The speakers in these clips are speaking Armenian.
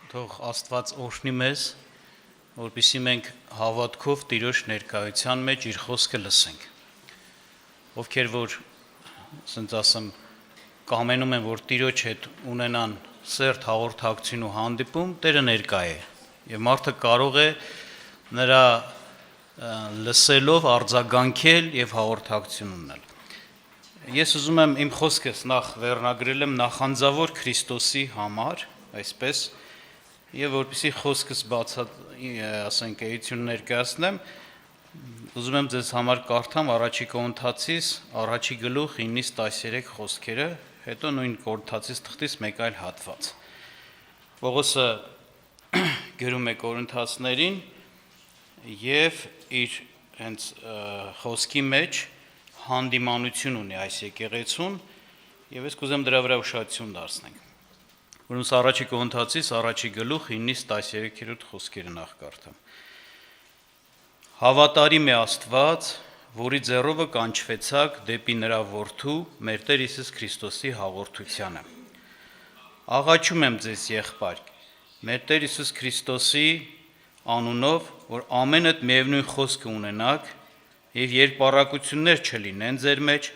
Թող Աստված օրհնի մեզ, որպեսզի մենք հավատքով Տիրոջ ներկայության մեջ իր խոսքը լսենք։ Ովքեր որ, ասենք ասեմ, կամենում են, որ Տիրոջ հետ ունենան սերտ հաղորդակցություն ու հանդիպում, Տերը ներկա է, եւ մարդը կարող է նրա լսելով արձագանքել եւ հաղորդակցություն ունել։ Ես ուզում եմ իմ խոսքս նախ վերնագրել եմ նախանձավոր Քրիստոսի համար, այսպես, եւ որպեսզի խոսքս ասենք էություն ներկայացնեմ, ուզում եմ ձեզ համար կարդամ առաջի Կորինթացիս առաջի գլուխ 9-ից 13 խոսքերը, հետո նույն Կորինթացիս թղթից մեկ այլ հատված։ Պողոսը գրում է Կորինթացներին եւ իր հենց խոսքի մեջ հանդիմանություն ունի այս եկեղեցուն եւ ես կուզեմ դրա վրա ուշադրություն դարձնենք։ Որոնց առաջի Կորինթացիս առաջի գլուխ 9-ից 13-րդ խոսքերը նախ կարդամ։ Հավատարիմ է Աստված, որի ձեռովը կանչվեցաք դեպի նրա որդու մեր Տեր Հիսուս Քրիստոսի հաղորդությանը։ Աղաչում եմ ձեզ, եղբայր, մեր Տեր Հիսուս Քրիստոսի անունով, որ ամենդ միևնույն խոսքը ունենաք եւ երկպառակություններ չլինեն ձեր մեջ,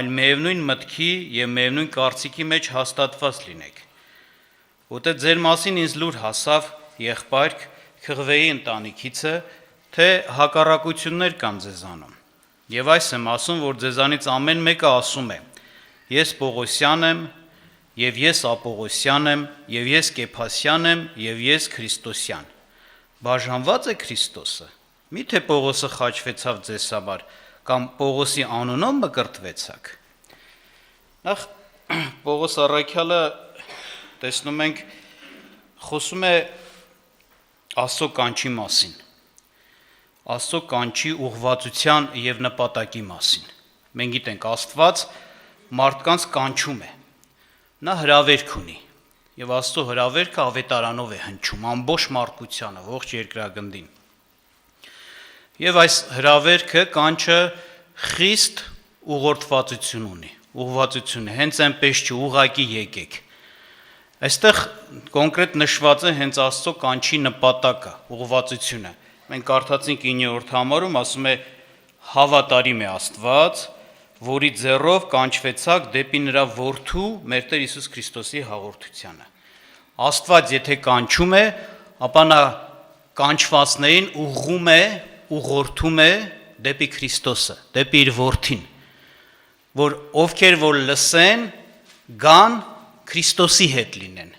այլ միևնույն մտքի եւ միևնույն կարծիքի մեջ հաստատված լինեք։ Որտեղ ձեր մասին ինձ լուր հասավ, եղբայր, Քղվեի ընտանիքիցը, թե հակառակություններ կան ձեզանում։ Եվ այս եմ ասում, որ ձեզանից ամեն մեկը ասում է. ես Պողոսյան եմ, եւ ես Ապողոսյան եմ, եւ ես Կեփասյան եմ, եւ ես Քրիստոսյան։ Բաժանված է Քրիստոսը։ Միթե Պողոսը խաչվեցավ ձեզ համար, կամ Պողոսի անունով մկրտվեցաք։ Նախ Պողոս առաքյալը տեսնում ենք խոսում է Աստծո կանչի մասին, Աստծո կանչի ուղղվածության եւ նպատակի մասին։ Մենք գիտենք Աստված մարդկանց կանչում է, նա հրավերք ունի եւ Աստծո հրավերքը ավետարանով է հնչում ամբողջ մարդկությանը, ողջ երկրագնդին։ Եվ այս հրավերքը կանչը խիստ ուղղորդվածություն ունի, ուղղվածություն է, հենց այնպես չի ուղակի եկեք։ Այստեղ կոնկրետ նշված է հենց Աստծո կանչի նպատակը, ուղղվածությունը։ Մենք կարդացինք 9-րդ համարում, ասում է հավատարիմ է Աստված, որի ձեռով կանչվեցաք դեպի նրա որդու մեր Տեր Հիսուս Քրիստոսի հաղորդությանը։ Աստված եթե կանչում է, ապա նա կանչվածներին ուղղում է, ուղղորդում է դեպի Քրիստոսը, դեպի իր որդին, որ ովքեր որ լսեն, գան Քրիստոսի հետ լինեն,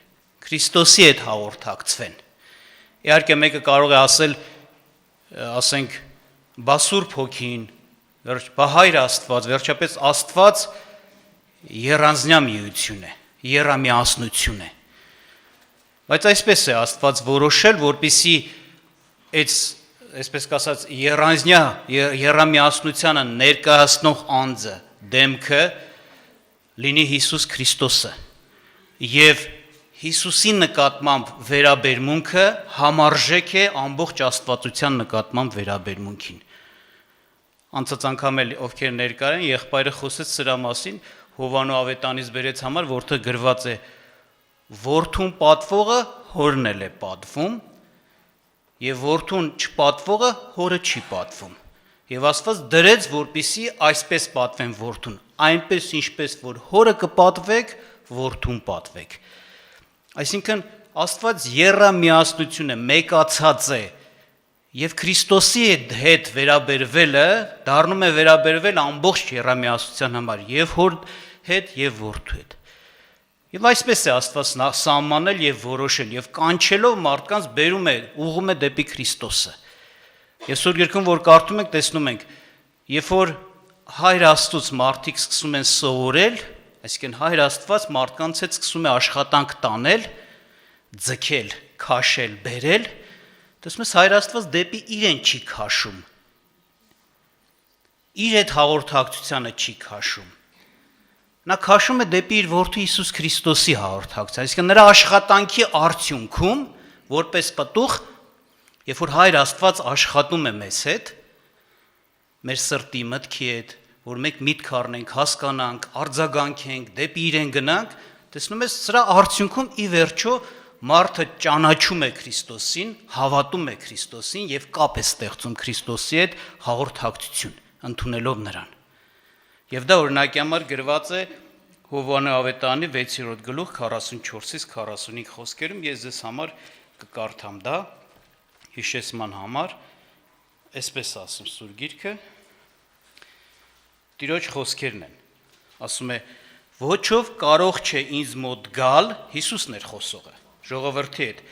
Քրիստոսի հետ հաղորդակցվեն։ Իհարկե մեկը կարող է ասել, ասենք, բա Սուրբ Հոգին, բա Հայր Աստված, վերջապես Աստված եռանձնյա միություն է, եռամիասնություն է։ Բայց այսպես է Աստված որոշել, որպեսզի այսպես կասած եռամիասնությանը ներկայացնող անձը, դեմքը լինի Հիսուս Քրիստոսը եւ Հիսուսի նկատմամբ վերաբերմունքը համարժեք է ամբողջ աստվածության նկատմամբ վերաբերմունքին։ Անցած անգամ էլ ովքեր ներկա են, եղբայրը խոսեց սրա մասին, Հովանու ավետանից բերեց համար, որտեղ գրված է. որդուն պատվողը հորն էլ է պատվում, եւ որդուն չպատվողը հորը չի պատվում։ Եվ Աստված դրեց, որպեսզի այսպես պատվեն որդուն, այնպես ինչպես որ հորը կպատվեք, որդուն պատվեք։ Այսինքն Աստված եռամիասնություն է, մեկացած է, եւ Քրիստոսի հետ վերաբերվելը դառնում է վերաբերվել ամբողջ եռամիասնության համար, եւ հոր հետ եւ որդու հետ։ Եվ այսպես է Աստված սահմանել եւ որոշել եւ կանչելով մարդկանց բերում է, ուղղում է դեպի Քրիստոսը։ Եվ Սուրբ Գրքում որ կարդում ենք, տեսնում ենք, երբ որ Հայր Աստծուց մարդիկ սկսում են սովորել, այսինքն Հայր Աստված մարդկանց հետ սկսում է աշխատանք տանել, ձգել, քաշել, բերել, տեսնում ես Հայր Աստված դեպի իրեն չի քաշում։ Իր այդ հաղորդակցությանը չի քաշում։ Նա քաշում է դեպի իր որդու Հիսուս Քրիստոսի հաղորդակցության, այսինքն նրա աշխատանքի արդյունքում, որպես պտուղ, երբ որ Հայր Աստված աշխատում է մեզ հետ, մեր սրտի մտքի հետ, որ մենք միտք առնենք, հասկանանք, արձագանքենք, դեպի իրեն գնանք, տեսնում ես, սրա արդյունքում ի վերջո մարդը ճանաչում է Քրիստոսին, հավատում է Քրիստոսին եւ կապ է ստեղծում Քրիստոսի հետ հաղորդակցություն, ընդունելով նրան։ Եվ դա օրինակի համար գրված է Հովհաննես Ավետարանի 6-րդ գլուխ 44-ից 45 խոսքերում, ես ձեզ համար կկարդամ դա հիշեցման համար, այսպես ասում Սուրբ Գիրքը, Տիրոջ խոսքերն են, ասում է, ոչով կարող չէ ինձ մոտ գալ, Հիսուսն էր խոսողը, ժողովրդի հետ,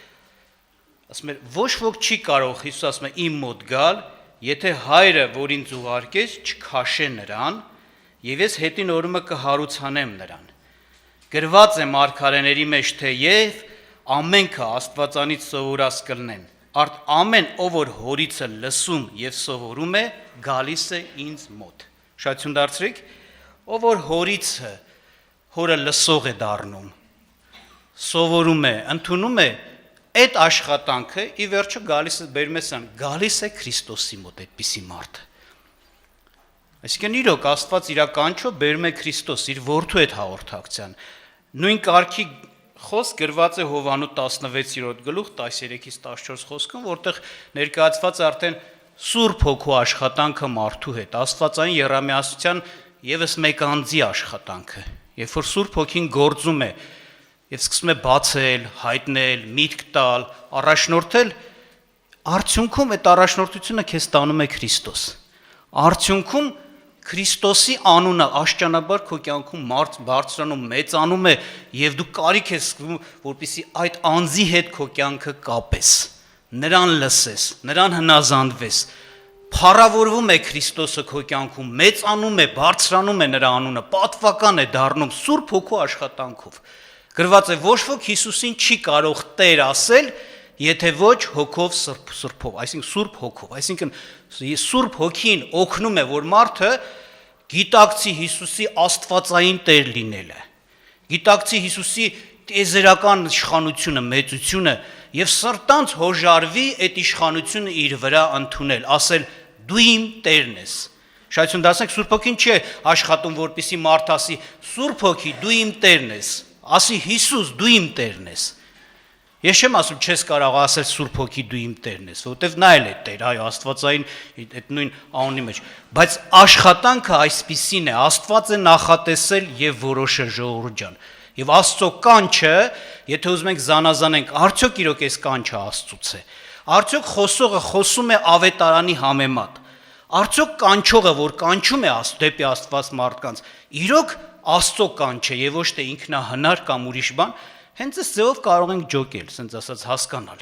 ասում է, ոչ ոք չի կարող, Հիսուս ասում է, իմ մոտ գալ, եթե հայրը, որ ինձ ուղարկեց, չքաշե նրան, եւ ես հետին օրումը կհարուցանեմ նրան։ Գրված է մարգարեների մեջ, թե եւ ամենքը Աստվածանից սովորած կլնեն, արդ ամեն ով որ հորիցը լսում եւ սովորում է, գալիս է ինձ մոտ։ Շատություն դարձրիք, ով որ հորիցը հորը լսող է դառնում, սովորում է, ընդունում է, այդ աշխատանքը ի վերջո գալիս է բերմեսան, գալիս է Քրիստոսի մոտ այդպիսի մարդ։ Այսինքն իրոք Աստված իր կանչով բերում է Քրիստոս իր որդու հետ հաղորդակցության։ Նույն կարգի խոսք գրված է Հովհաննես 16-րդ գլուխ 13-ից 14 խոսքում, որտեղ ներկայացված է արդեն Սուրբ Հոգու աշխատանքը մարդու հետ, Աստվածային եռամիասության եւս մեկ անձի աշխատանքը։ Երբ որ Սուրբ Հոգին գործում է եւ սկսում է բացել, հայտնել, միտք տալ, առաջնորդել, արդյունքում այդ առաջնորդությունը քեզ տանում է Քրիստոս։ Արդյունքում Քրիստոսի անունը աշճանաբար քո կյանքում բարձրանում, մեծանում է եւ դու կարիք ես զգում, որպեսզի այդ անձի հետ քո կյանքը կապես, նրան լսես, նրան հնազանդվես, փառավորվում է Քրիստոսը քո կյանքում, մեծանում է, բարձրանում է նրա անունը, պատվական է դառնում Սուրբ Հոգու աշխատանքով։ Գրված է ոչ ոք Հիսուսին չի կարող Տեր ասել, եթե ոչ հոգով Սուրբով, այսինքն Սուրբ Հոգով, այսինքն Սուրբ Հոգին օգնում է, որ մարդը գիտակցի Հիսուսի աստվածային Տեր լինելը, գիտակցի Հիսուսի տիեզերական իշխանությունը, մեծությունը եւ սրտանց հոժարվի այդ իշխանությունը իր վրա ընդունել, ասել դու իմ Տերն ես։ Շայցուն դասենք Սուրբ Հոգին չի աշխատում, որպեսի մարդ ասի Սուրբ Հոգի դու իմ Տերն ես, ասի Հիսուս դու իմ Տերն ես։ Ես չեմ ասում չես կարող ասել Սուրբ Հոգի դու իմ Տերն ես, որովհետև նա էլ է Տեր, այո, Աստվածային այդ նույն անունի մեջ, բայց աշխատանքը այսպիսին է, Աստված է նախատեսել եւ որոշել ժողովուրդ ջան։ Եվ Աստծո կանչը, եթե ուզում ենք զանազանենք, արդյոք իրոք այս կանչը Աստծուց է։ Արդյոք խոսողը խոսում է ավետարանի համեմատ։ Արդյոք կանչողը, որ կանչում է դեպի Աստված մարդկանց, իրոք Աստծո կանչ է եւ ոչ թե ինքնահնար կամ ուրիշ բան, հենց այս ձևով կարող ենք ջոկել, ասենց ասած հասկանալ։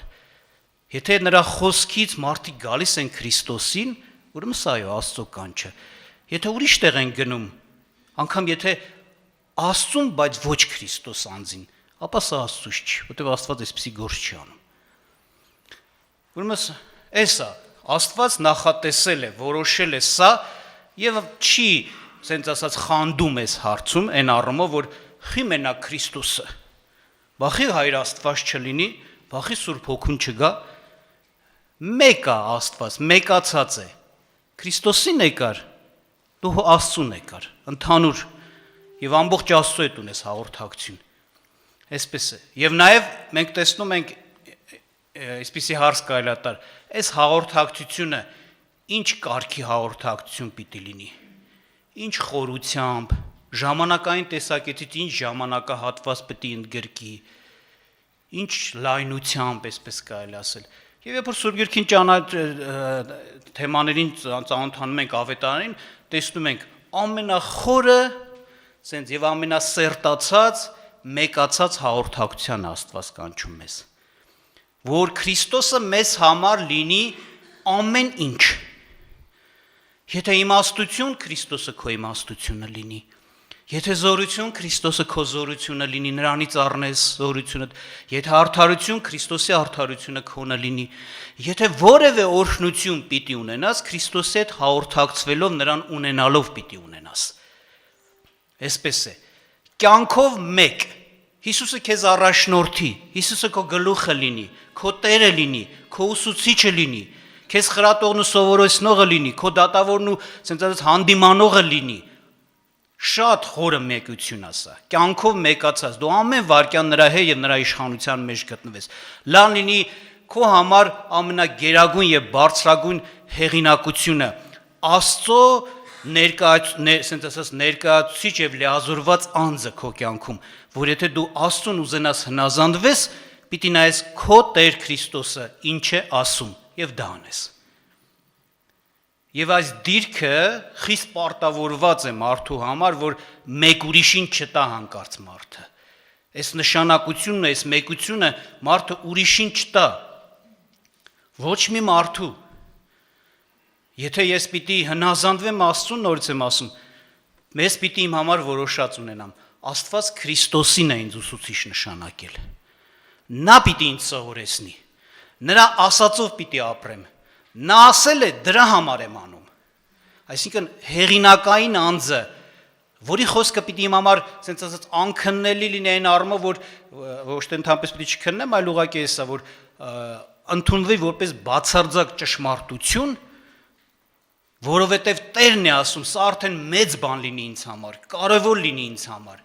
Եթե նրա խոսքից մարդիկ գալիս են Քրիստոսին, ուրեմն սա է Աստծո կանչը։ Եթե ուրիշ տեղ են գնում, անգամ եթե Աստծուն, բայց ոչ Քրիստոս անձին, ապա սա Աստծուց չի, որտեղ Աստված այսպեսի գործ չի անում։ Ուրեմն էսա Աստված նախատեսել է, որոշել է սա եւ չի, ասենց ասած, խանդում էս հարցում այն առումով, որ խի մենակ Քրիստոսը Բախի Հայր Աստված չլինի, բախի Սուրբ Հոգուն չգա, մեկ է Աստված, մեկացած է, Քրիստոսին եկար, դու Աստծուն եկար, ընդհանուր, եւ ամբողջ Աստծո հետ ունես հաղորդակցություն, այսպես է, եւ նաեւ մենք տեսնում ենք, այսպիսի հարց կայլատար, այս հաղորդակցությունը ինչ կարգի հաղորդակցություն պիտի լինի, ինչ խորությամբ, ժամանակային տեսակետից ինչ ժամանակահատված պետք է ընդգրկի, ինչ լայնությամբ, այսպես կարելի ասել։ Եվ երբ որ Սուրբ Գիրքին թեմաներին ծանոթանում ենք ավետարանին, տեսնում ենք ամենախորը, ասենց եւ ամենասերտացած, մեկացած հաղորդակցության Աստված կանչում մեզ, որ Քրիստոսը մեզ համար լինի ամեն ինչ։ Եթե իմաստություն, Քրիստոսը քո իմաստությունը լինի։ Եթե զորություն, Քրիստոսը քո զորությունը լինի, նրանից առնես զորությունը, եթե արդարություն, Քրիստոսի արդարությունը քոնը լինի, եթե որևէ օրհնություն պիտի ունենաս, Քրիստոսի հետ հաղորդակցվելով նրան ունենալով պիտի ունենաս։ Այսպես է, կյանքով մեկ, Հիսուսը քեզ առաջնորդի, Հիսուսը քո գլուխը լինի, քո Տերը լինի, քո ուսուցիչը լինի, քեզ խրատողն ու սովորեցնողը լինի, քո դատավորն ու ասենց հանդիմանողը լինի, Շատ խորը մեկություն ասա, կյանքով մեկացած, դու ամեն վարքյան նրա հետ եւ նրա իշխանության մեջ գտնվես։ Լավ լինի քո համար ամենագերագույն եւ բարձրագույն հեղինակությունը Աստծո ներկայացուցիչ եւ լիազորված անձը քո կյանքում, որ եթե դու Աստծուն ուզենաս հնազանդվես, պիտի նայես քո Տեր Քրիստոսը ինչ է ասում եւ դա անես։ Եվ այս դիրքը խիստ պարտավորված է մարդու համար, որ մեկ ուրիշին չտա հանկարծ մարդը։ Այս նշանակությունն է, այս մեկությունը մարդը ուրիշին չտա։ Ոչ մի մարդու։ Եթե ես պիտի հնազանդվեմ Աստծուն, նորից եմ ասում, ես պիտի իմ համար որոշած ունենամ։ Աստված Քրիստոսին է ինձ ուսուցիչ նշանակել։ Նա պիտի ինձ սովորեցնի։ Նրա ասածով պիտի ապրեմ։ Նա ասել է դրա համար եմ անում։ Այսինքն հեղինակային անձը, որի խոսքը պիտի իմ համար ասենց ասած անքննելի լինի այն առումով, որ ոչ թե ընդհանրապես պիտի չքննեմ, այլ ուղղակի էսա, որ ընդունվի որպես բացարձակ ճշմարտություն, որովհետև Տերն է ասում, սա արդեն մեծ բան լինի ինձ համար, կարևոր լինի ինձ համար։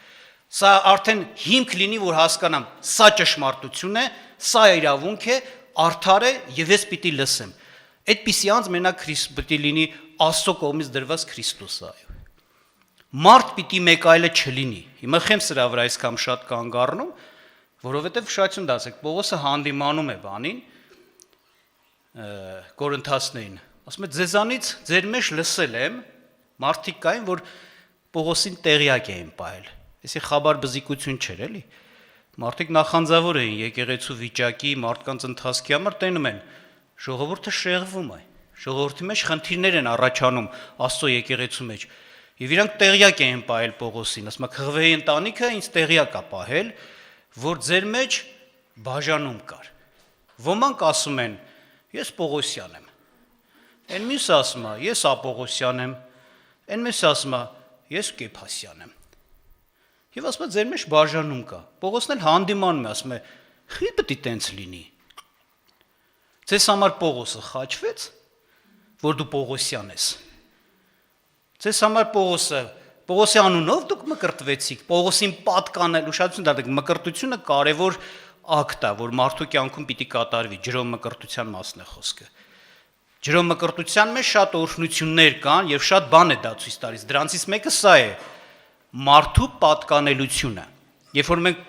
Սա արդեն հիմք լինի, որ հասկանամ, սա ճշմարտություն է, սա իրավունք է, արդար է եւ ես պիտի լսեմ։ Այդպիսի անձ մենակ պիտի լինի Աստծո կողմից դրված Քրիստոսը, այո։ Մարդ պիտի մեկ այլը չլինի։ Հիմա խեմ սրա վրա այսքան շատ կանգ առնում, որովհետև շատություն դասեք, Պողոսը հանդիմանում է բանին, Կորինթացներին, ասում է ձեզանից ձեր մեջ լսել եմ, մարդիկ կային, որ Պողոսին տեղյակ էին պահել։ Այսի խաբար բզիկություն չէր, էլի։ Մարդիկ նախանձավոր էին եկեղեցու վիճակի, մարդկանց ընթացքի համար տենում են, ժողովուրդը շեղվում է, ժողովրդի մեջ խնդիրներ են առաջանում Աստծո եկեղեցու մեջ։ Եվ իրանք տեղյակ էին պահել Պողոսին, ասում է Քղվեի ընտանիքը ինձ տեղյակ է պահել, որ ձեր մեջ բաժանում կար։ Ոմանք ասում են, ես Պողոսյան եմ։ Այն մյուսը ասում է, ես Ապողոսյան եմ։ Այն մյուսը ասում է, ես Կեփասյան եմ։ Եվ ասում է ձեր մեջ բաժանում կա։ Պողոսն էլ հանդիմանում է, ասում է, խի պետք է տենց լինի։ Ձեզ համար Պողոսը խաչվեց, որ դու Պողոսյան ես։ Ձեզ համար Պողոսի անունով դուք մկրտվեցիք, Պողոսին պատկանել, ուշադրություն դարձեք, մկրտությունը կարևոր ակտ է, որ մարդու կյանքում պիտի կատարվի, ջրով մկրտության մասն է խոսքը։ Ջրով մկրտության մեջ շատ օրհնություններ կան եւ շատ բան է դա ցույց տալիս։ Դրանցից մեկը սա է՝ մարդու պատկանելությունը։ Երբ որ մենք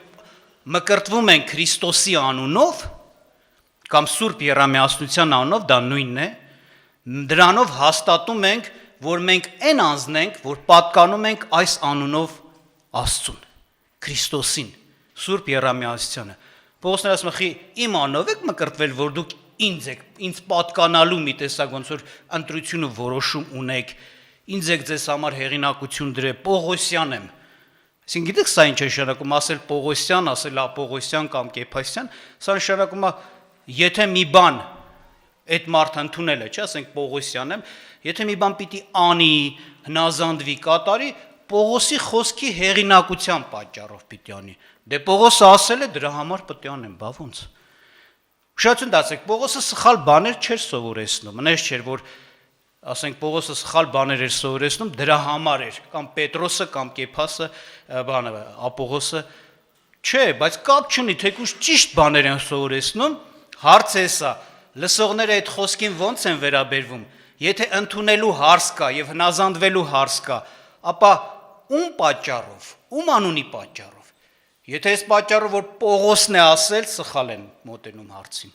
մկրտվում ենք Քրիստոսի անունով կամ Սուրբ Եռամիասնության անունով, դա նույնն է, դրանով հաստատում ենք, որ մենք այն անձն ենք, որ պատկանում ենք այս անունով Աստծուն, Քրիստոսին, Սուրբ Եռամիասնությանը։ Պողոսն ասում է, իմ անունով եք մկրտվել, որ դուք ինձ պատկանալու մի տեսակ ոնց որ ընտրությունը որոշում ունեք, ինձ եք ձեզ համար հեղինակություն դրել, Պողոսյան եմ։ Այսինքն գիտեք սա ինչ է նշանակում, ասել Պողոսյան, ասել Ապողոսյան կամ Կեփասյան, սա նշանակում է, եթե մի բան այդ մարդը ընդունել է, չէ, ասենք Պողոսյան եմ, եթե մի բան պիտի անի, հնազանդվի, կատարի, Պողոսի խոսքի հեղինակության պատճառով պիտի անի։ Դե Պողոսը ասել է, դրա համար պետք է անեմ, բա ոնց։ Ուշադրություն դարձեք, Պողոսը սխալ բաներ չէր սովորեցնում, այնպես չէր, որ ասենք Պողոսը սխալ բաներ էր սովորեցնում, դրա համար էր, կամ Պետրոսը, կամ Կեփասը, բանը, Ապողոսը, չէ, բայց կապ չունի, թեկուզ ճիշտ բաներ են սովորեցնում, հարցը էսա, լսողները այդ խոսքին ոնց են վերաբերվում, եթե ընդունելու հարց կա եւ հնազանդվելու հարց կա, ապա ում պատճառով, ում անունի պատճառով։ Եթե այս պատճառով որ Պողոսն է ասել, սխալ են մոտենում հարցին։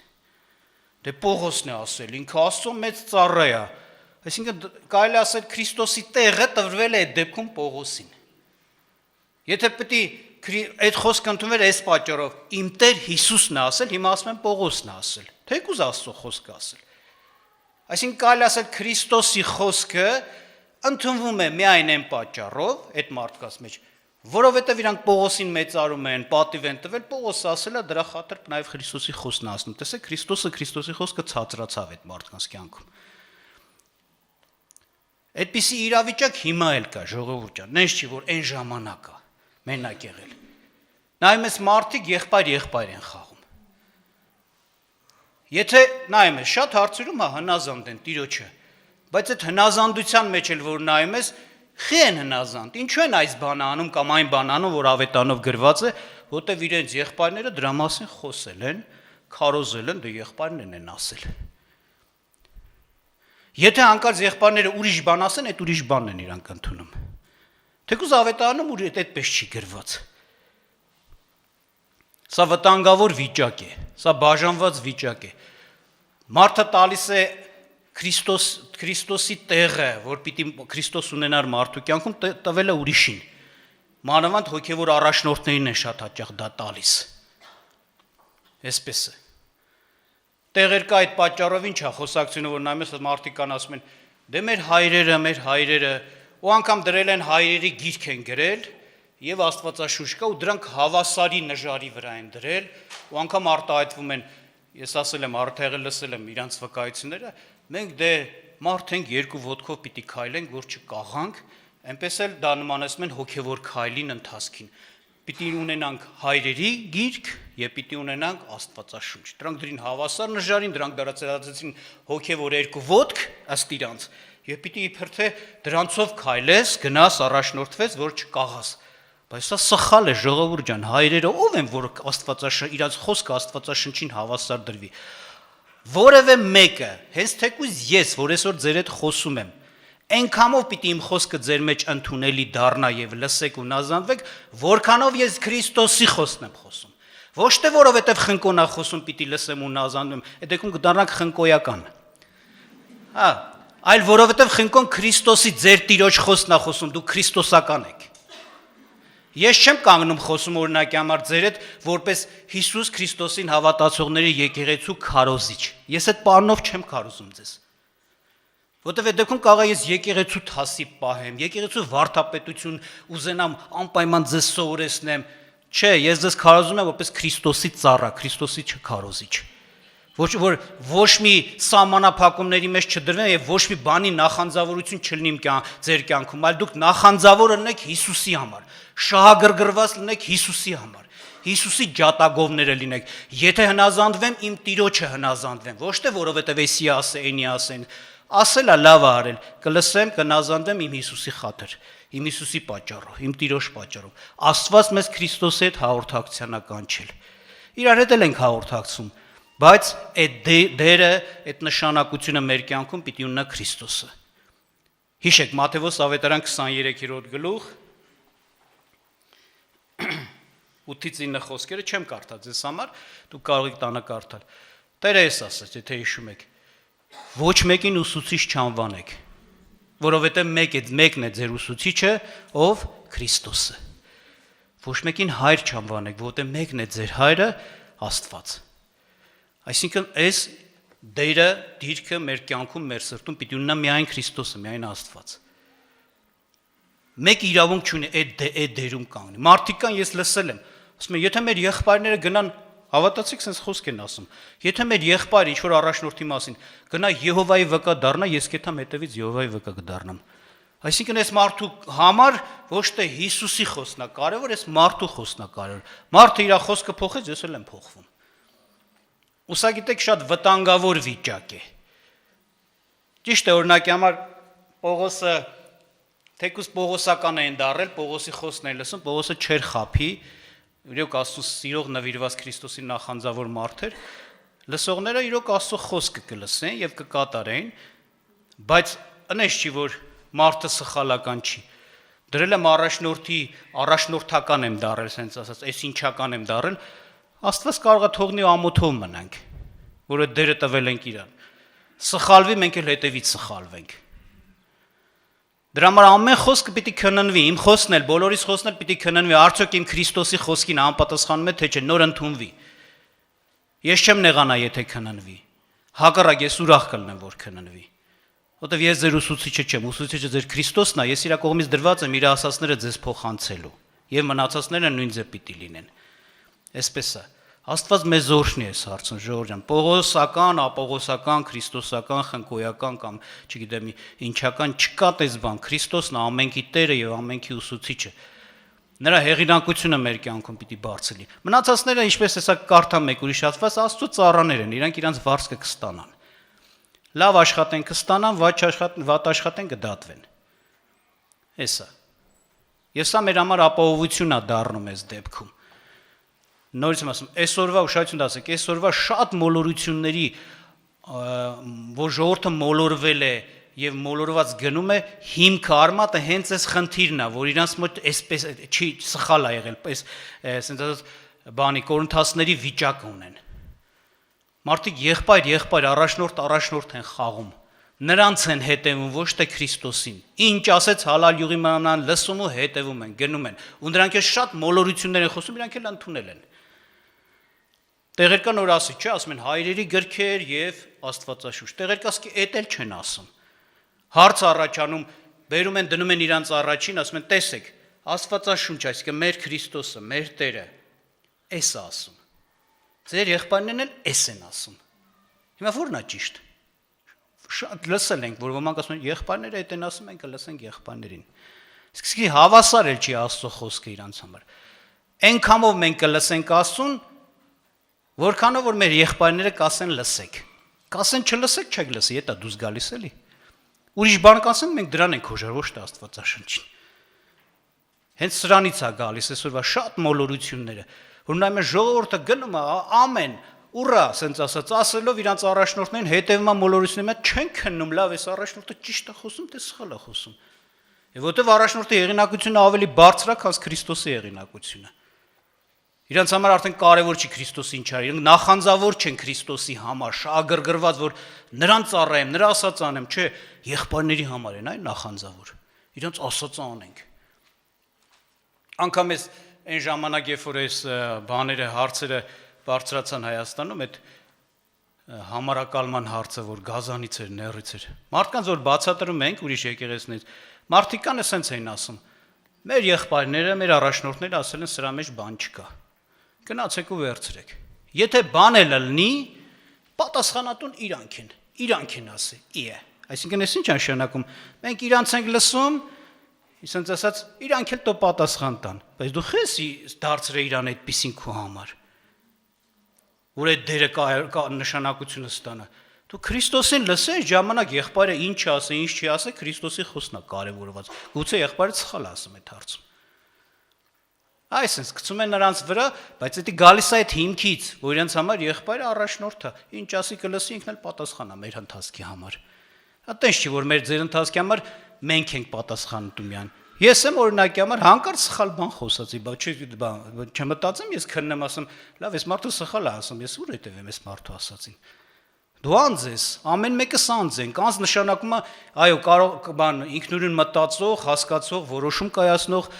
Դե Պողոսն է ասել, ինքը Աստծո մեծ ծառա է։ Այսինքն կարելի է ասել Քրիստոսի տեղը տրվել է այդ դեպքում Պողոսին։ Եթե պետք է այդ խոսքը ընդունվեր այս պատճառով, իմ Տեր Հիսուսն է ասել, հիմա ասում են Պողոսն է ասել։ Թեկուզ Աստծո խոսքը ասել։ Այսինքն կարելի ասել Քրիստոսի խոսքը ընդունվում է միայն այն պատճառով այդ մարդկանց մեջ, որովհետև իրանք Պողոսին մեծարում են, պատիվ են տվել, Պողոսը ասել է դրա խաթր նաև Քրիստոսի խոսքն է ասում։ Տեսեք, Քրիստոսի խոսքը ցածրացավ այդ մարդկանց կյանքում։ Այդպիսի իրավիճակ հիմա էլ կա, ժողովուրդ ջան, նենց չի որ այն ժամանակ է, մենակ եղել։ Նայում ես մարդիկ եղբայր են խաղում։ Եթե նայում ես շատ հարցերում հնազանդ են տիրոջը, բայց այդ հնազանդության մեջ էլ որ նայում ես, Խի են հնազանդ, ինչու են այս բանը անում կամ այն բանը անում, որ ավետանով գրված է, որտեվ իրենց եղբայրները դրա մասին խոսել են, քարոզել են, դե եղբայրներն են ասել։ Եթե հանկարծ եղբայրները ուրիշ բան ասեն, այդ ուրիշ բանն են իրանք ընդունում։ Թեկուզ ավետարանում ու այդպես չի գրված։ Սա վտանգավոր վիճակ է, սա բաժանված վիճակ է։ Մարդը տալիս է Քրիստոսի տեղը, որ պիտի Քրիստոս ունենար մարդու կյանքում, տվել է ուրիշին։ Մանավանդ հոգևոր առաջնորդներին են շատ հաճախ դա տալիս։ Այսպես է։ Տեղեր կա այդ պատճառով ինչ է խոսակցությունը, որ նայում ես մարդիկ կան ասում են, դե մեր հայրերը, ու անգամ դրել են հայրերի գիրք են գրել, եւ Աստվածաշունչ կա ու դրանք հավասարի նժարի վրա են դրել, ու անգամ արտահայտվում են, ես ասել եմ, արդեղը լսել եմ իրանց վկայությունները, մենք դե մարդ ենք երկու ոտքով պիտի քայլենք, որ չկաղանք, այնպես էլ դա նմանեցնում են հոգևոր քայլին ընթացքին։ Պիտի ունենանք հայրերի գիրք եւ պիտի ունենանք Աստվածաշունչ։ Դրանք դրին հավասար նժարին, դրանք դարձրեցին հոգևոր երկու ոտք ըստ իրանց, եւ պիտի իբր թե դրանցով քայլես, գնաս, առաջնորդվես, որ չկաղաս։ Բայց սա սխալ է, ժողովուրդ ջան, հայրերը ով են, որ իրանց խոսքը Աստվածաշնչին հավասար դրվի։ Որևէ մեկը, հենց թեկուզ ես, որ այսօր ձեր հետ խոսում եմ, այնքանով պիտի իմ խոսքը ձեր մեջ ընդունելի դառնա եւ լսեք ու նազանվեք, որքանով ես Քրիստոսի խոսքն եմ խոսում։ Ոչ թե որովհետեւ խնկոնա խոսում պիտի լսեմ ու նազանվեմ, այդ դեպքում կդառնանք խնկոյական։ Հա, այլ որովհետեւ խնկոն Քրիստոսի ձեր տիրոջ խոսքն է խոսում, դուք քրիստոսական եք։ Ես չեմ կանգնում խոսում օրինակի համար ձեր հետ, որպես Հիսուս Քրիստոսին հավատացողների եկեղեցու քարոզիչ։ Ես այդ բանով չեմ քարոզում ձեզ։ Որտեւ այդ դեպքում կարող է ես եկեղեցու թասիբ պահեմ, եկեղեցու վարդապետություն ուզենամ անպայման ձեզ սովորեցնեմ։ Չէ, ես ձեզ քարոզում եմ որպես Քրիստոսի ծառա, Քրիստոսի չքարոզիչ։ Ոչ մի սահմանափակումների մեջ չդրվեն եւ ոչ մի բանի նախանձավորություն չլինի ձեր կյանքում, այլ դուք նախանձավոր լինեք Հիսուսի համար, շահագրգռված լինեք Հիսուսի համար, Հիսուսի ջատագովները լինեք։ Եթե հնազանդվեմ, իմ Տիրոջը հնազանդվեմ, ոչ թե որովհետեւ էսի ասե, այնի ասեն, ասելա լավ է արել, կլսեմ, կնազանդվեմ իմ Հիսուսի խաթր, իմ Հիսուսի պատճառով, իմ Տիրոջ պատճառով։ Աստված մեզ Քրիստոսի հետ հաղորդակցության է կանչել։ Իրար հետ էլ ենք հաղորդակցում, բայց այդ դերը, այդ նշանակությունը մեր կյանքում պիտի ունենա Քրիստոսը։ Հիշեք Մատթեոս ավետարան 23-րդ գլուխ 8-ից 9 խոսքերը չեմ կարդալ ձեզ համար, դուք կարող եք տանը կարդալ։ Տերը էս ասաց, եթե հիշում եք, ոչ մեկին ուսուցիչ չանվանեք, որովհետև մեկն է ձեր ուսուցիչը, ով Քրիստոսը։ Ոչ մեկին հայր չանվանեք, որովհետև մեկն է ձեր հայրը, Աստված։ Այսինքն այս դերը, դիրքը մեր կյանքում, մեր սրտում պիտի ունենա միայն Քրիստոսը, միայն Աստված։ Մեկ իրավունք չունի այդ դերում կանգնի։ Մարդիկ կան, ես լսել եմ, ասում են, եթե մեր եղբայրները գնան, հավատացիք, sense խոսք են ասում, եթե մեր եղբայրը ինչ-որ առաջնորդի մասին գնա Եհովայի վկա դառնա, ես կեթամ հետևից Եհովայի վկա կդառնամ։ Այսինքն այս մարդու համար ոչ թե Հիսուսի խոսքն է կարևոր, այս մարդու խոսքն է կարևոր։ Մարդը իր խոսքը փոխեց, ես էլ եմ փոխվում։ Ուսա գիտեք շատ վտանգավոր վիճակ է։ Ճիշտ է, օրինակի համար Պողոսը թեկուզ Պողոսական էին դառել, Պողոսի խոսքն էին լսում, Պողոսը չէր խափի, իրոք Աստծո սիրող նվիրված Քրիստոսի նախանձավոր մարդ էր, լսողները իրոք Աստծո խոսքը կլսեն եւ կկատարեն, բայց ընես չի որ մարդը սխալական չի։ Դրել եմ առաջնորդական եմ դառել, ասենց ասած, այս ինչական եմ դառել, Աստված կարող է թողնի ամոթով մնանք, որ այդ դերը տվել ենք իրան։ Սխալվի, մենք էլ հետևից սխալվենք։ Դրա համար ամեն խոսքը պիտի քննվի, իմ խոսքն էլ, բոլորիս խոսքն էլ պիտի քննվի, արդյոք իմ Քրիստոսի խոսքին անպատասխանում է, թե չէ, նոր ընդունվի։ Ես չեմ նեղանա, եթե քննվի։ Հակառակ ես ուրախ կլինեմ, որ քննվի։ Որտեվ ես ձեր ուսուցիչը չեմ, ուսուցիչը ձեր Քրիստոսն է, ես իր կողմից դրված եմ իր ասածները ձեզ փոխանցելու, եւ մնացածները նույն ձև պիտի լինեն։ Այսպես է։ Աստված մեզ օրհնի այս հարցում, ժողովուրդ ջան, Պողոսական, ապողոսական, քրիստոսական, խնկոյական կամ, չգիտեմ, ինչական չկա տես բան, Քրիստոսն է ամենքի Տերը եւ ամենքի ուսուցիչը։ Նրա հեղինակությունը մեր կյանքում պիտի բարձր լինի։ Մնացածները, ինչպես հեսա կարդամ մեկ ուրիշ հատված, Աստծո ծառաներ են, իրանք իրանց վարձքը կստանան։ Լավ աշխատեն կստանան, վատ աշխատեն կդատվեն։ Էսա։ Եվ սա մեր համար ապահովություն է դառնում այս դեպքում։ Նորից եմ ասում, այսօրվա ուշադրություն դասեք, այսօրվա շատ մոլորությունների, որ ժողովուրդը մոլորվել է եւ մոլորված գնում է, հիմքը արմատը հենց այս խնդիրն է, որ իրանց մոտ այսպես չի սխալ ա եղել, այս ասենց ասած բանի կորինթացների վիճակ ունեն։ Մարդիկ եղբայր առաջնորդ են խաղում։ Նրանց են հետևում, ոչ թե Քրիստոսին։ Ինչ ասեց հալալ յուղի մանան, լսում ու հետևում են, գնում են։ Ու նրանք էլ շատ մոլորություններ են խոսում, իրանք էլ ընդունել են։ Տեղեր կան որ ասի, չէ, ասում են հայրերի գրքեր եւ Աստվածաշունչ։ Տեղեր կա ասի, էդ էլ չեն ասում։ Հարց առաջանում, բերում են, դնում են իրանց առաջին, ասում են, տեսեք, Աստվածաշունչ, այսինքն մեր Քրիստոսը, մեր Տերը, էս է ասում։ Ձեր եղբայրներն էլ էս են ասում։ Հիմա ո՞րն է ճիշտ։ Շատ լսել ենք, որ ոմանք ասում են, եղբայրները այդ են ասում, մենք կլսենք եղբայրներին։ Իսկ հավասար էլ չի Աստծո խոսքը իրանց համար։ Այնքանով մենք կլսենք Աստծուն, որքանով որ մեր եղբայրները կասեն լսեք։ Կասեն չլսեք, չեք լսի, դա դուրս գալիս էլի։ Ուրիշ բան կասեն, մենք դրան ենք հոժար, ոչ թե Աստվածաշնչին։ Հենց սրանից է գալիս այսօրվա շատ մոլորությունները, որ նայում են ժողովուրդը գնում է ամեն ուռա, ասենց ասած, ասելով իրանց առաջնորդներին հետևում է մոլորությունների մեջ չեն քննում, լավ, այս առաջնորդը ճիշտ է խոսում, թե սխալ է խոսում։ Եվ որտեվ առաջնորդի հեղինակությունը ավելի բարձր է, քան Քրիստոսի հեղինակությունը։ Իրանց համար արդեն կարևոր չի Քրիստոսի ինչ արի, իրենք նախանձավոր չեն Քրիստոսի համար, շահագրգռված, որ նրան ծառայեմ, նրա ասած անեմ, չէ, եղբայրների համար են այն նախանձավոր։ Իրանց ասած անենք։ Անկամ այն ժամանակ, երբ որ այս բաները, հարցերը բարձրացան Հայաստանում, այդ համարակալման հարցը, որ Գազանից էր, Նեռից էր։ Մարդկանց որ բացատրում ենք ուրիշ եկեղեցիներից, մարդիկ կան էսենց էին ասում։ Մեր եղբայրները, մեր առաջնորդները ասել են սրա մեջ բան չկա։ Գնացեք ու վերցրեք։ Եթե բան էլ լինի, պատասխանատուն իրանք են ասի։ Իե։ Այսինքն էս ինչ նշանակում։ Մենք իրանց ենք լսում, իսենց ասած, իրանք էլ տո պատասխան տան։ Բայց դու խես դարձրե իրան այդպեսին քո համար։ Որ այդ դերը կա նշանակությունը ստանա։ Դու Քրիստոսին լսես, ժամանակ եղբայրը ինչ ասե, ինչ չի ասե, Քրիստոսի խոսքն է կարևորված։ Գուցե եղբայրը սխալ ասում այդ հարցում։ Այսինքն գցում են նրանց վրա, բայց դա գալիս է այդ հիմքից, որ իրենց համար եղբայրը առաջնորդ է, ինչ ասի կլսի, ինքն էլ պատասխանա մեր ընթացքի համար։ Այդտենց չի, որ մեր ձեր ընթացքի համար մենք ենք պատասխանատու միան։ Ես եմ օրինակի համար հանկարծ սխալ բան խոսացի, բայց չմտածեմ, ես քննեմ ասեմ, լավ, այս մարդը սխալ է ասում, ես ուր հետևեմ այս մարդու ասածին։ Դու անձ ես, ամեն մեկս անձ ենք, անձ նշանակում է, այո, կարող բան ինքնուրույն մտածող, հասկացող, որոշում կայացնող,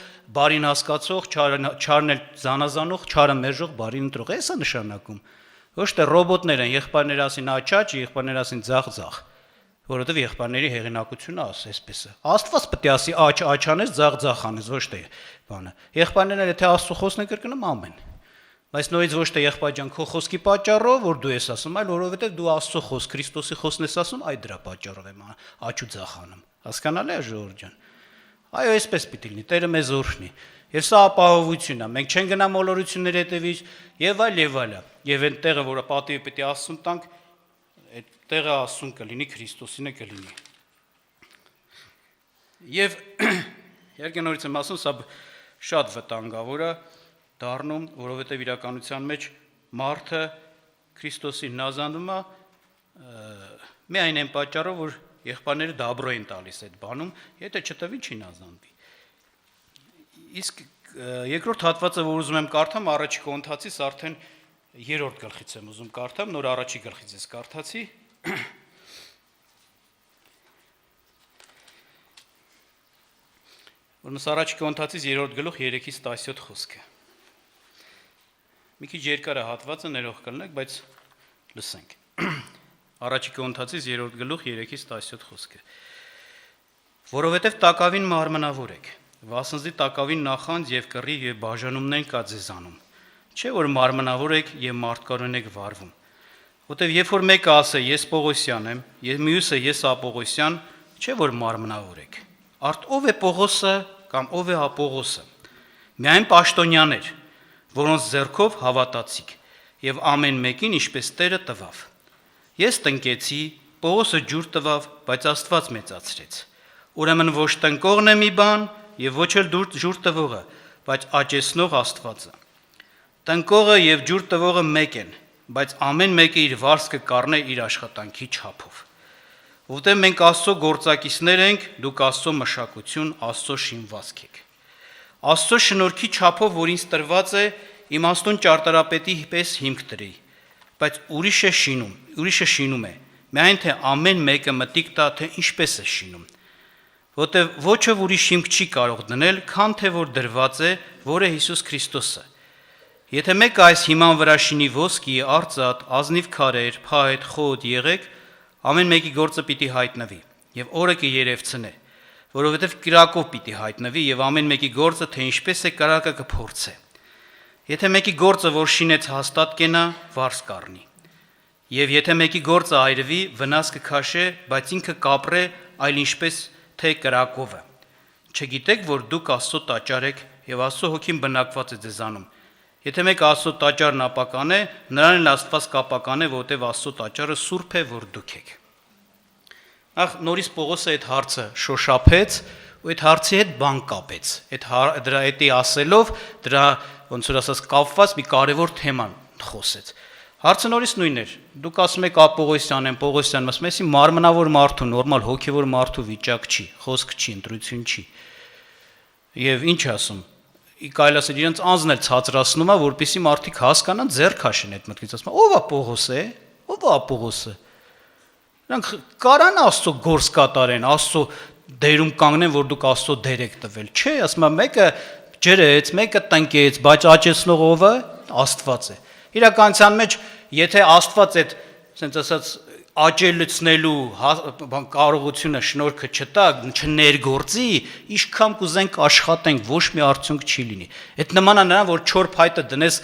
բարին հասկացող, չարն էլ զանազանող, չարը մերժող, բարին ընտրող, էս է նշանակում։ Ոչ թե ռոբոտներ են, եղբայրներ ասին աչաչ, եղբայրներ ասին ձախ, որովհետև եղբայրների հեղինակությունը ասես այսպես է։ Աստված պետք է ասի աչ անես, ձախ անես, ոչ թե բանը։ Եղբայրներն եթե Աստծո խոսքն են կրկնում ամեն։ Բայց նույնիսկ ոչ թե եղբայր ջան, քո խոսքի պատճառով, որ դու ես ասում, այլ որովհետև դու Աստծո խոսք, Քրիստոսի խոսքն ես ասում, այդ դրա պատճառով եմ աչու ձախանում։ Հասկանալի է ժողովուրդ ջան։ Այո, այսպես պիտի լինի, Տերը մեզ օրհնի։ Եվ սա ապահովությունն է։ Մենք չենք գնա մոլորությունների հետևից եւ այլ։ Եվ այն տեղը, որը պատիվը պիտի Աստծուն տանք, այդ տեղը Աստծուն կլինի, Քրիստոսին է կլինի։ Եվ երկը նորից եմ ասում, սա շատ վտանգավոր է դառնում, որովհետև իրականության մեջ մարդը Քրիստոսին հնազանդում է միայն այն պատճառով, որ եղբայրները դաբրո են տալիս այդ բանում, եթե չտվի չի հնազանդվի։ Իսկ երկրորդ հատվածը, որ ուզում եմ կարդամ, առաջի կոնթացից արդեն երրորդ գլխից եմ ուզում կարդամ, նոր առաջի գլխից ես կարդացի։ Որոնց առաջի կոնթացից երրորդ գլուխ 3-ից 17 խոսքը։ Մի քիչ երկար է հատվածը, ներող կլինեք, բայց լսենք։ Առաջի կոնթացից երրորդ գլուխ 3-ից 17 խոսքը։ Որովհետև տակավին մարմնավոր եք, վասնզի տակավին նախանձ եւ կռի եւ բաժանումներ կա ձեզանում։ Չէ՞ որ մարմնավոր եք եւ մարդկորեն եք վարվում։ Որտեւ երբ որ մեկը ասե ես Պողոսյան եմ, եւ մյուսը ես Ապողոսյան, չէ՞ որ մարմնավոր եք։ Արդ ով է Պողոսը կամ ով է Ապողոսը։ Միայն պաշտոնյաներ, որոնց ձեռքով հավատացիք, եւ ամեն մեկին ինչպես Տերը տվավ։ Ես տնկեցի, Պողոսը ջուր տվավ, բայց Աստված մեծացրեց։ ուրեմն ոչ տնկողն է մի բան եւ ոչ էլ ջուր տվողը, բայց աճեցնող Աստվածը։ Տնկողը եւ ջուր տվողը մեկ են, բայց ամեն մեկը իր վարձքը կառնե իր աշխատանքի չափով։ Որտեղ մենք Աստծո գործակիցներ ենք, դուք Աստծո մշակություն, Աստծո շինվածք եք։ Աստծո շնորհքի չափով, որ ինձ տրված է, իմաստուն ճարտարապետի պես հիմք դրի, բայց ուրիշը շինում է, միայն թե ամեն մեկը մտիկ տա, թե ինչպես է շինում։ Որտեղ ոչը ուրիշ հիմք չի կարող դնել, քան թե որ դրված է, որը Հիսուս Քրիստոսը։ Եթե մեկը այս հիման վրա շինի ոսկի, արծաթ, ազնիվ քարեր, փայտ, խոտ, եղեք, ամեն մեկի գործը պիտի հայտնվի, եւ օրը կերևցնե, որովհետեւ կրակով պիտի հայտնվի, եւ ամեն մեկի գործը թե ինչպես է կրակը կփորձե։ Եթե մեկի գործը որ շինեց հաստատ կենա, վարձ կառնի։ Եվ եթե մեկի գործը այրվի, վնաս կքաշե, բայց ինքը կապրե, այլ ինչպես թե կրակովը։ Չգիտեք, որ դուք Աստծո տաճար եք, եւ Աստծո հոգին բնակված է ձեզանում։ Եթե մեկ Աստծո տաճարն ապական է, նրան էլ Աստված կապական է, որտեղ Աստծո տաճարը սուրբ է, որ դուք եք։ Նախ նորից Պողոսը այդ հարցը շոշափեց ու այդ հարցի հետ բան կապեց։ Դրա հետի ասելով, դրա ոնց որ ասած կապված մի կարևոր թեման խոսեց։ Հարցը նորից նույնն էր։ Դուք ասում եք Պողոսյան եմ, Պողոսյան, ասում եք, մարմնավոր մարդու, նորմալ հոգևոր մարդու վիճակ չի, խոսք չի, ընտրություն չի։ Եվ ինչ ասում։ Կարելի ասել իրենց անձն էլ ցածրացնում է, որպեսզի մարդիկ հասկանան, ձեռ քաշեն այդ մտքից, ասում ով է Պողոսը, ով է Պողոսը։ Նրանք կարան Աստծո գործ կատարեն, Աստծո դերում կանգնեն, որ դուք Աստծո դեր եք տվել։ Չէ, ասում է մեկը ջրեց, մեկը տնկեց, բայց աճեցնող ով է, Աստված է։ Իրականության մեջ, եթե Աստված այդ, ասենց ասած, աճելցնելու կարողությունը շնորհքը չտա, չներգործի, ինչքան կուզենք աշխատենք, ոչ մի արդյունք չի լինի։ Այդ նման է նրան, որ չոր փայտը դնես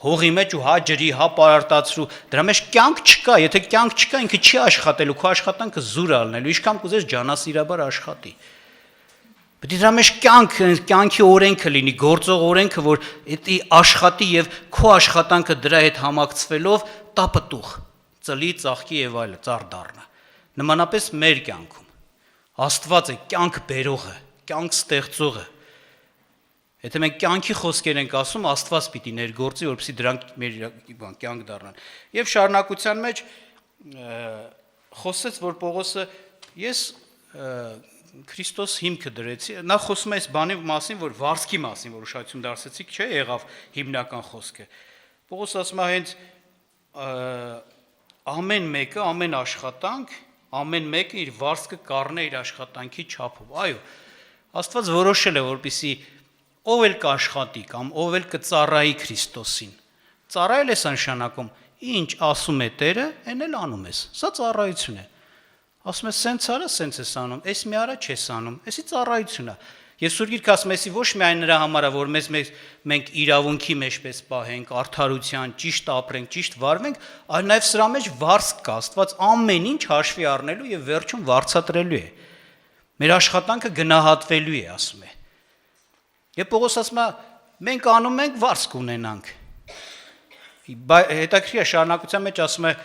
հողի մեջ ու հա ջրի, հա պարարտացրու, դրա մեջ կյանք չկա, եթե կյանք չկա, ինքը չի աշխատելու, քո աշխատանքը զուր ալնելու, ինչքան կուզես ջանասիրաբար աշխատի։ Պետք է դրա մեջ կյանքի օրենքը լինի, գործող օրենքը, որ դա աշխատի եւ քո աշխատանքը դրա հետ համակցվելով տապտուղ, ծլի, ծաղկի եւ այլը, ծառ դառնա։ Նմանապես մեր կյանքում Աստված է կյանք բերողը, կյանք ստեղծողը։ Եթե մենք կյանքի խոսքեր ենք ասում, Աստված պիտի ներգործի, որպեսզի դրանք մեր կյանք դառնան։ Եվ շարունակության մեջ խոսեց, որ Պողոսը ես Քրիստոս հիմքը դրեցի, նա խոսում է այս բանի մասին, որ վարձքի մասին, որ ուշադրություն դարձեցիք, չէ, եղավ հիմնական խոսքը։ Պողոսը ասում է հենց ամեն մեկը, ամեն աշխատանք, ամեն մեկը իր վարձքը կառնե իր աշխատանքի չափով։ Այո, Աստված որոշել է, որպեսզի ով էլ կաշխատի կամ ով էլ կծառայի Քրիստոսին։ Ծառայել է նշանակում, ինչ ասում է Տերը, այն էլ անում ես։ Սա ծառայություն է։ Ասում ես սենց արա, սենց ես անում, էս մի արա չես անում, էսի ծառայություն է։ Եվ Սուրբ Գիրքը ասում է, ոչ միայն նրա համար է, որ մենք իրավունքի մեջ պես պահենք, արդարության, ճիշտ ապրենք, ճիշտ վարվենք, այլ նաև սրա մեջ վարձ կա, Աստված ամեն ինչ հաշվի առնելու եւ վերջում վարձատրելու է։ Մեր աշխատանքը գնահատվելու է, ասում է։ Եվ Պողոս ասում է, մենք անում ենք, վարձ կունենանք։ Հետաքրքիր է, շարունակության մեջ ասում է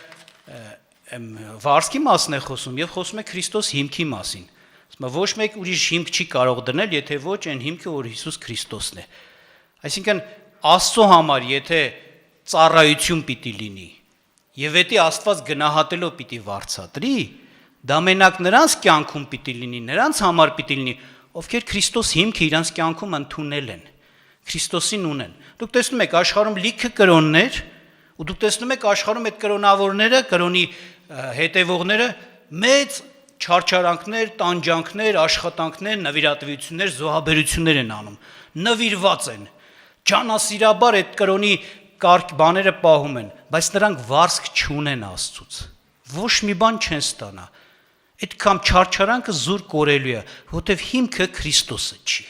վարձքի մասն է խոսում եւ խոսում է Քրիստոս հիմքի մասին։ Ասում է ոչ մեկ ուրիշ հիմք չի կարող դնել, եթե ոչ այն հիմքը, որ Հիսուս Քրիստոսն է։ Այսինքն Աստծո համար, եթե ծառայություն պիտի լինի եւ դա Աստված գնահատելով պիտի վարձատրի, դա մենակ նրանց կյանքում պիտի լինի, նրանց համար պիտի լինի, ովքեր Քրիստոս հիմքը իրանց կյանքում ընդունել են, Քրիստոսին ունեն։ Դուք տեսնում եք աշխարհում լիքը կրոններ, ու դուք տեսնում եք աշխարհում այդ կրոնավորները, կրոնի հետևողները մեծ չարչարանքներ, տանջանքներ, աշխատանքներ, նվիրատվություններ, զոհաբերություններ են անում, նվիրված են, ջանասիրաբար այդ կրոնի կարգ բաները պահում են, բայց նրանք վարձք չունեն Աստծուց, ոչ մի բան չեն ստանա, այդքան չարչարանքը զուր կորելու է, որտեվ հիմքը Քրիստոսը չի,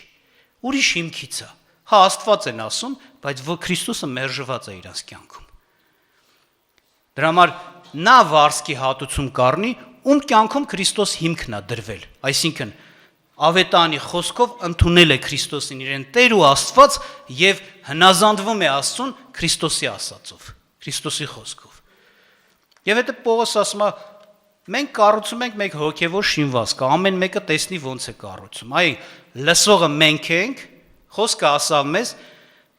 ուրիշ հիմքից է, հա Աստված են ասում, բայց Քրիստոսը մերժված է իրանց կյանքում։ Դրա համար նա վարձքի հատուցում կառնի, ում կյանքում Քրիստոս հիմքն է դրվել, այսինքն ավետարանի խոսքով ընդունել է Քրիստոսին իրեն Տեր ու Աստված եւ հնազանդվում է Աստծուն Քրիստոսի ասածով, Քրիստոսի խոսքով։ Եվ հետո Պողոս ասում է, Մենք կառուցում ենք մեկ հոգևոր շինվածք, ամեն մեկը տեսնի ոնց է կառուցում։ Այ լսողը մենք ենք, խոսքը ասավ մեզ,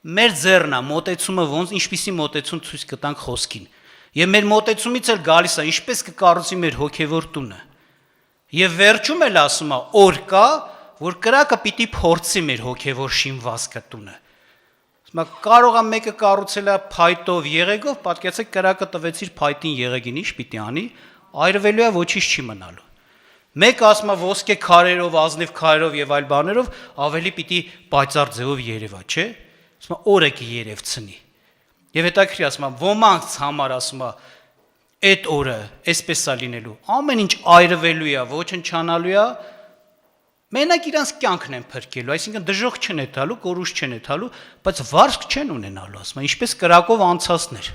մեր ձեռնա մոտեցումը ոնց ինչպիսի մոտեցում ցույց կտանք խոսքին։ Եվ մեր մոտեցումից էլ գալիս է ինչպես կկառուցի մեր հոգևոր տունը։ Եվ վերջում էլ ասում է, օր կա, որ կրակը պիտի փորձի մեր հոգևոր շինվածքը տունը։ Ասում է, կարող է մեկը կառուցել է փայտով, եղեգով, պատկերացեք կրակը տվեցիր փայտին եղեգին, ինչ պիտի անի, այրվելու է, ոչինչ չի մնալու։ Մեկը ասում է ոսկե քարերով, ազնիվ քարերով եւ այլ բաներով ավելի պիտի պայծառ ձևով երևա, չէ՞։ Ասում է, օրը կերևցնի։ Եվ հետաքրքիր ասում է, ոմանց համար ասում է, այդ օրը այսպես է լինելու, ամեն ինչ այրվելու է, ոչնչանալու է, մենակ իրանց կյանքն են փրկելու, այսինքն դժոխք չեն տալու, կորուս չեն տալու, բայց վարձք չեն ունենալու, ասում է, ինչպես կրակով անցածներ։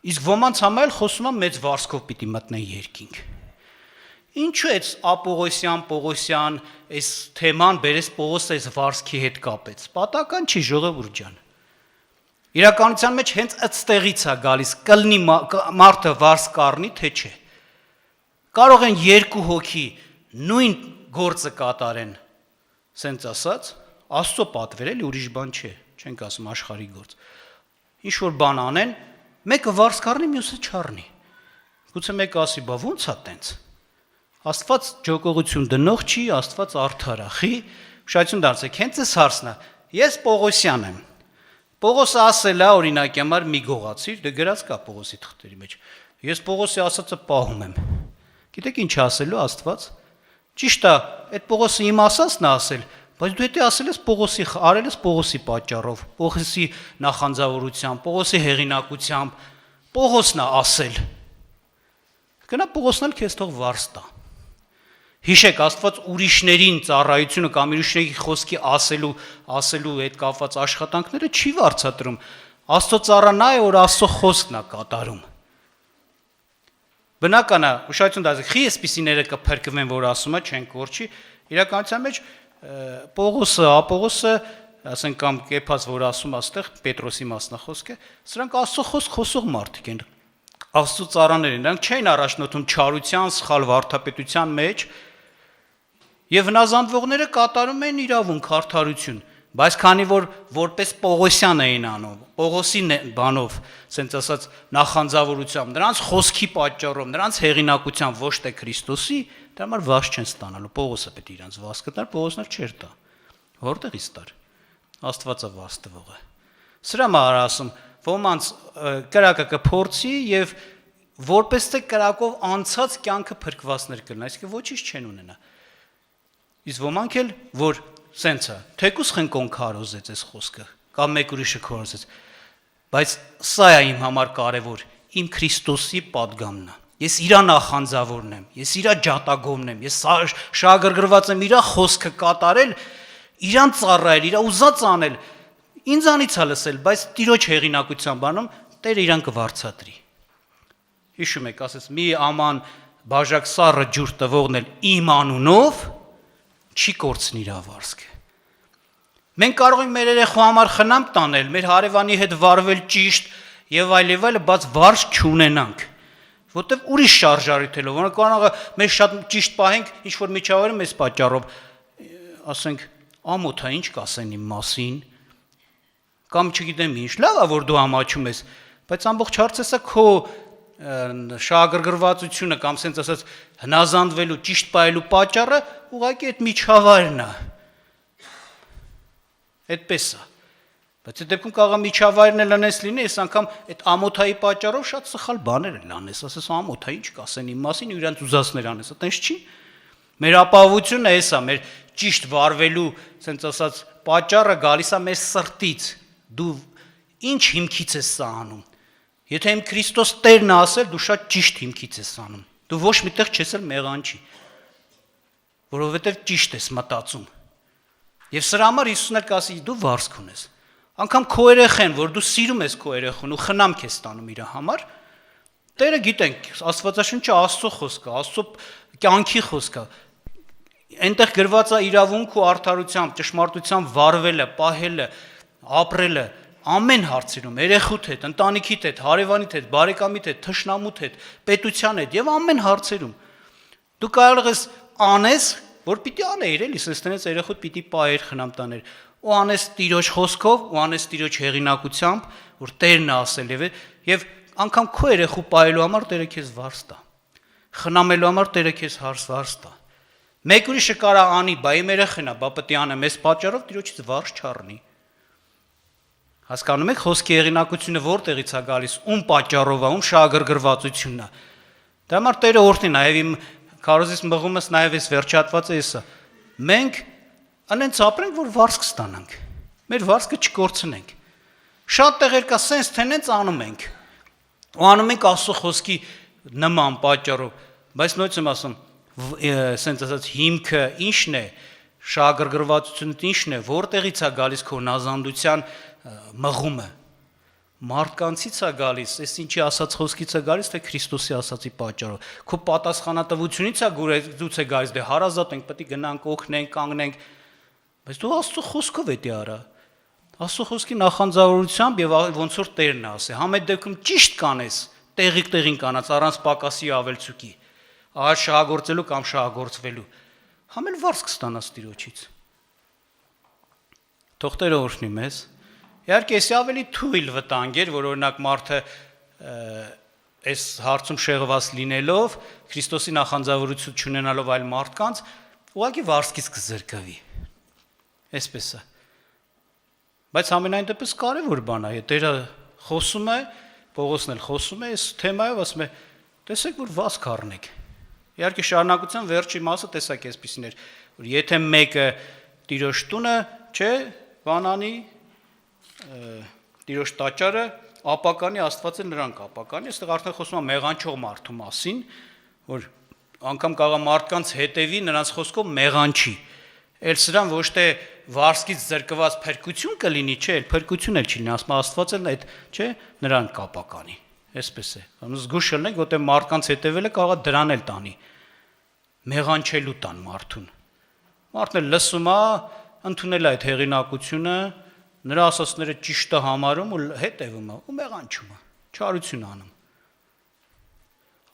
Իսկ ոմանց համար խոսում է մեծ վարձքով պիտի մտնեն երկինք։ Ինչու է Ապողոսյան, Պողոսյան, այս թեման բերես Պողոսը այս վարձքի հետ կապեց։ Պատական չի, ժողովուրդ ջան։ Իրականության մեջ հենց այդտեղից է գալիս կլնի մարդը վարձ կառնի, թե չէ։ Կարող են երկու հոգի նույն գործը կատարեն, սենց ասած, Աստծո պատվեր էլի ուրիշ բան չէ, չենք ասում աշխարհի գործ։ Ինչ որ բան անեն, մեկը վարձ կառնի, մյուսը չառնի։ Գուցե մեկը ասի, բա ո՞նց է տենց։ Աստված ջոկողություն դնող չի, Աստված արդար է, խի, ուշադրություն դարձեք, հենց այս հարցն է։ Ես Պողոսյան եմ։ Պողոսը ասել է օրինակի համար մի գողացիր, դե գրած կա Պողոսի թղթերի մեջ։ Ես Պողոսի ասածը պահում եմ։ Գիտեք ինչ ասելու Աստված։ Ճիշտ է, այդ Պողոսը իմ ասածն է ասել, բայց դու դա ասել ես Պողոսի, արել ես Պողոսի պատճառով, Պողոսի նախանձավորությամբ, Պողոսի հեղինակությամբ, Պողոսն է ասել։ Գնա Պողոսն էլ քեզ թող վարձ տա։ Հիշեք, Աստված ուրիշներին ծառայությունը կամ ուրիշների խոսքի ասելու հետ կապված աշխատանքները չի վարձատրում։ Աստծո ծառան նա է, որ Աստծո խոսքն է կատարում։ Բնական է, ուշադրություն դարձեք, խի էսպիսիները կփրկվեն, որ ասում է, չեն կորչի, իրականության մեջ Պողոսը, Ապողոսը, ասենք կամ Կեփաս, որ ասում է այստեղ Պետրոսի մասնախոսքը, սրանք Աստծո խոսք խոսող մարդիկ են։ Աստծո ծառաներ են, նրանք չէին առաջնորդում չարության, սխալ վարդապետության մեջ, եւ հնազանդվողները կատարում են իրավունք, արդարություն, բայց քանի որ որպես Պողոսյան էին անում, Պողոսի բանով, ասենց ասած նախանձավորությամբ, նրանց խոսքի պատճառով, նրանց հեղինակությամբ ոչ թե Քրիստոսի, դա համար վարձ չեն ստանալու, Պողոսը պետք է իրանց վարձ կտար, Պողոսն էլ չէր տա։ Որտեղից տար։ Աստվածը վարձ տվողը։ Սրա համար ասում, ոմանց կրակը կփորձի եւ որպես թե կրակով անցած կյանքը փրկվածներ կլինի, այսինքն ոչինչ չեն ունենա։ Իսկ ոմանք էլ որ սենց է, թեկուս խնկոն քարոզեց այս խոսքը, կամ մեկ ուրիշը քարոզեց, բայց սա է իմ համար կարևոր, իմ Քրիստոսի պատգամն է։ Ես իրա նախանձավորն եմ, ես իրա ջատագովն եմ, ես շահագրգռված եմ իրա խոսքը կատարել, իրան ծառայել, իրա ուզած անել, ինձանից է լսել, բայց Տիրոջ հեղինակության բանում Տերը իրան կվարձատրի։ Հիշում եք, ասես մի աման բաժակ սառը ջուր տվողն էլ իմ անունով չի կորցնի իր ավարսքը։ Մենք կարող ենք մեր երեխու համար խնամք տանել, մեր հարևանի հետ վարվել ճիշտ եւ այլը, բայց վարձ չունենանք, որտեվ ուրիշ շարժարիթելով, որոնք կարող է մեր շատ ճիշտ պահենք, ինչ որ միջավայրում էս պատճառով, ասենք, ամոթա ինչ կասեն իմ մասին, կամ չգիտեմ ինչ, լավ է որ դու ամաչում ես, բայց ամբողջ հարցը սա քո շահագրգռվածությունը կամ ասենց ասած հնազանդվելու ճիշտ պահելու պատճառը ուղղակի այդ միջավայրն է։ Այդպես է։ Բայց այդ դեպքում կարող է միջավայրն էլ անես լինի, այս անգամ այդ ամոթայի պատճառով շատ սխալ բաներ էլ անես, ասես ամոթա ինչ կասեն իմ մասին, իրանց ուզածներ անես, այտենց չի։ Մեր ապահովությունը էս է, մեր ճիշտ վարվելու, ասենց ասած պատճառը գալիս է մեր սրտից։ Դու ինչ հիմքից ես սա անում։ Եթե իմ Քրիստոս Տերն է ասել, դու շատ ճիշտ հիմքից ես անում։ Դու ոչ միտեղ չես էլ մեղանչի, որովհետև ճիշտ ես մտածում։ Եվ սրա համար Հիսուսն էլ կասի, դու վարձք ունես։ Անկամ քո երեխեն, որ դու սիրում ես քո երեխուն ու խնամք ես տանում իր համար, Տերը գիտենք, Աստվածաշունչը Աստծո խոսքը, Աստծո կյանքի խոսքը։ Այնտեղ գրված է իրավունք ու արդարությամբ, ճշմարտությամբ վարվելը, պահելը, ապրելը, ամեն հարցերում, երեխուդ հետ, ընտանիքիդ հետ, հարևանիդ հետ, բարեկամիդ հետ, թշնամուդ հետ, պետության հետ եւ ամեն հարցերում դու կարող ես անես, որ պիտի անեիր, էլի, սենց երեխուդ պիտի պայեր խնամ տաներ, ու անես Տիրոջ խոսքով, ու անես Տիրոջ հեղինակությամբ, որ Տերն է ասել եւ անգամ քո երեխու պայելու համար Տերը քեզ վարձ տա։ Խնամելու համար Տերը քեզ վարձ տա։ Մեկ ուրիշը կարա անի, բա իմ երեխան է, բա պետք է անեմ, այս պատճառով Տիրոջից վարձ չառնի։ Հասկանում եք, խոսքի հեղինակությունը որտեղից է գալիս, ում պատճառով է, ում շահագրգռվածությունն է։ Դա համար Տերը օրհնի, նաև իմ քարոզից մղումս նաև այս վերջատվածը էսա։ Մենք անենց ապրենք, որ վարձք ստանանք։ Մեր վարձքը չկորցնենք։ Շատ տեղեր կա սենց թե նենց անում ենք։ Ու անում ենք Աստծո խոսքի նման պատճառով, բայց նույնիսկ եմ ասում, սենց ասած հիմքը ի՞նչն է, շահագրգռվածությունը ի՞նչն է, որտեղից է գալիս քո նազանդության մղումը։ Մարդկանցից է գալիս, այս ինչի ասած խոսքից է գալիս, թե Քրիստոսի ասածի պատճառով։ Քո պատասխանատվությունից է գուցե գալիս, դե հարազատ ենք, պետք է գնանք, օգնենք, կանգնենք, բայց դու Աստծո խոսքով էդի արա։ Աստծո խոսքի նախանձավորությամբ եւ ոնց որ Տերն է ասել, համ այդ դեպքում ճիշտ կանես, տեղին կանած առանց պակասի ավելցուկի, ահա շահագործելու կամ շահագործվելու, համ էլ վարձ կստանաս Տիրոջից։ Թող Տերը օրհնի մեզ։ Իհարկե, էսի ավելի թույլ վտանգ էր, որ օրինակ մարդը այս հարցում շեղված լինելով, Քրիստոսի նախանձավորություն չունենալով այլ մարդկանց, ուղղակի վարձքից կզրկվի։ Այսպես է։ Բայց ամենայն դեպս կարևոր բան է, Տերը խոսում է, Պողոսն էլ խոսում է այս թեմայով, ասում է, տեսեք, որ վազք առնեք։ Իհարկե շարունակության վերջի մասը տեսակ այսպիսին էր, որ եթե մեկը Տիրոջ տունը, չէ, բանանի Տիրոջ տաճարը ապականի, Աստված էլ նրան կապականի, այստեղ արդեն խոսում է մեղանչող մարդու մասին, որ անգամ կարող մարդկանց հետևի նրանց խոսքով մեղանչի։ Էլ սրան ոչ թե վարձքից զրկված փրկություն կլինի, չէ, փրկություն էլ չի լինի, ասում Աստված էլ այդ, չէ, նրան կապականի։ Այսպես է։ Զգուշ ելնենք, որտեղ մարդկանց հետևելը կարող է դրան էլ տանի։ Մեղանչելու տան մարդուն։ Մարդն էլ լսում է, ընդունել է այդ հեղինակությունը, նրա ասածները ճիշտ է համարում ու հետևում է, ու մեղանչում է, չարություն անում։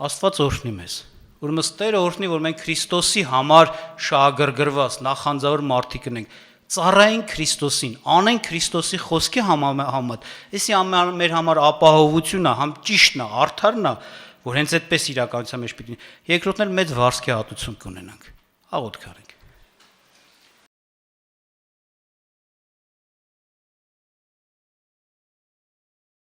Աստված օրհնի մեզ։ Ուրեմն Տերը օրհնի, որ մենք Քրիստոսի համար շահագրգռված, նախանձավոր մարդիկ ենք, ծառայենք Քրիստոսին, անենք Քրիստոսի խոսքի համեմատ։ Էսի մեր համար ապահովությունն է, համ ճիշտն է, արդարն է, որ հենց այդպես իրականության մեջ պիտի։ Երկրորդն էլ մեծ վարձքի հատուցում կունենանք։ Աղոթք արենք։